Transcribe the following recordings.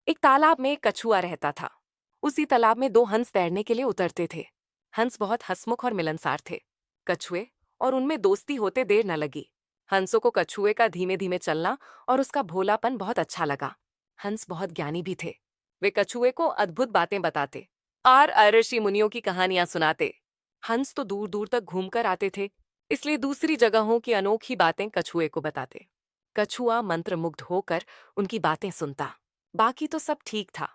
एक तालाब में एक कछुआ रहता था। उसी तालाब में दो हंस तैरने के लिए उतरते थे। हंस बहुत हंसमुख और मिलनसार थे। कछुए और उनमें दोस्ती होते देर न लगी। हंसों को कछुए का धीमे धीमे चलना और उसका भोलापन बहुत अच्छा लगा। हंस बहुत ज्ञानी भी थे। वे कछुए को अद्भुत बातें बताते और ऋषि मुनियों की कहानियां सुनाते। हंस तो दूर दूर तक घूमकर आते थे, इसलिए दूसरी जगहों की अनोखी बातें कछुए को बताते। कछुआ मंत्रमुग्ध होकर उनकी बातें सुनता। बाकी तो सब ठीक था,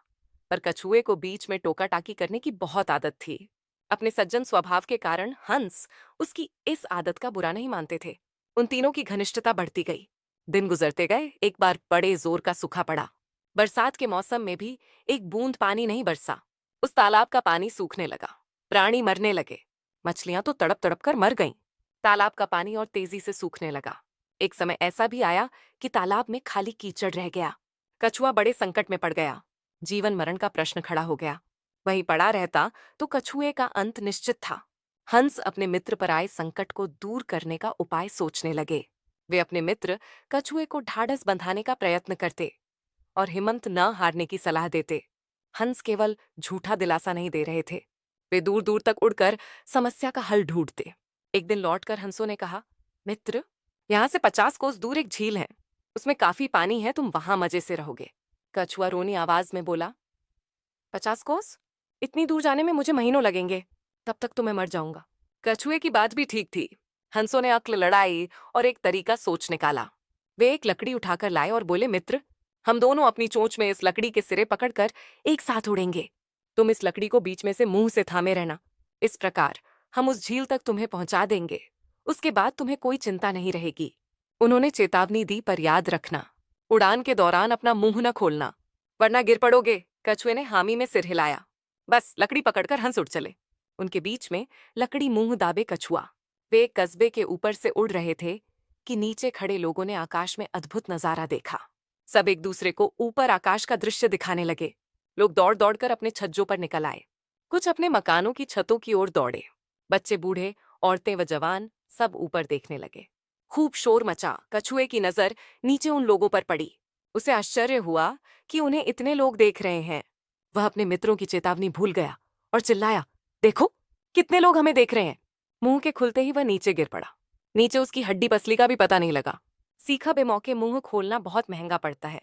पर कछुए को बीच में टोका टाकी करने की बहुत आदत थी। अपने सज्जन स्वभाव के कारण हंस उसकी इस आदत का बुरा नहीं मानते थे। उन तीनों की घनिष्ठता बढ़ती गई। दिन गुजरते गए, एक बार बड़े जोर का सूखा पड़ा। बरसात के मौसम में भी एक बूंद पानी नहीं बरसा। उस तालाब का पानी सूखने लगा। प्राणी मरने लगे। मछलियां तो तड़प तड़प कर मर गईं। तालाब का पानी और तेजी से सूखने लगा। एक समय ऐसा भी आया कि तालाब में खाली कीचड़ रह गया। कछुआ बड़े संकट में पड़ गया। जीवन मरण का प्रश्न खड़ा हो गया। वहीं पड़ा रहता तो कछुए का अंत निश्चित था। हंस अपने मित्र पर आए संकट को दूर करने का उपाय सोचने लगे। वे अपने मित्र कछुए को ढाढ़स बंधाने का प्रयत्न करते और हिम्मत न हारने की सलाह देते। हंस केवल झूठा दिलासा नहीं दे रहे थे, वे दूर दूर तक उड़कर समस्या का हल ढूंढते। एक दिन लौटकर हंसों ने कहा, मित्र, यहाँ से 50 कोस दूर एक झील है। उसमें काफी पानी है, तुम वहां मजे से रहोगे। कछुआ रोनी आवाज में बोला, 50 कोस? इतनी दूर जाने में मुझे महीनों लगेंगे। तब तक तो मैं मर जाऊंगा। कछुए की बात भी ठीक थी। हंसों ने अक्ल लड़ाई और एक तरीका सोच निकाला। वे एक लकड़ी उठाकर लाए और बोले, मित्र, हम दोनों अपनी चोंच में इस लकड़ी के सिरे पकड़कर एक साथ उड़ेंगे। तुम इस लकड़ी को बीच में से मुंह से थामे रहना। इस प्रकार हम उस झील तक तुम्हें पहुंचा देंगे। उसके बाद तुम्हें कोई चिंता नहीं रहेगी। उन्होंने चेतावनी दी, पर याद रखना, उड़ान के दौरान अपना मुंह न खोलना, वरना गिर पड़ोगे। कछुए ने हामी में सिर हिलाया। बस लकड़ी पकड़कर हंस उड़ चले। उनके बीच में लकड़ी मुंह दाबे कछुआ। वे एक कस्बे के ऊपर से उड़ रहे थे कि नीचे खड़े लोगों ने आकाश में अद्भुत नजारा देखा। सब एक दूसरे को ऊपर आकाश का दृश्य दिखाने लगे। लोग दौड़ दौड़कर अपने छज्जों पर निकल आए। कुछ अपने मकानों की छतों की ओर दौड़े। बच्चे, बूढ़े, औरतें व जवान सब ऊपर देखने लगे। खूब शोर मचा। कछुए की नजर नीचे उन लोगों पर पड़ी। उसे आश्चर्य हुआ कि उन्हें इतने लोग देख रहे हैं। वह अपने मित्रों की चेतावनी भूल गया और चिल्लाया, देखो, कितने लोग हमें देख रहे हैं। मुंह के खुलते ही वह नीचे गिर पड़ा। नीचे उसकी हड्डी पसली का भी पता नहीं लगा। सीखा बेमौके मुंह खोलना बहुत महंगा पड़ता है।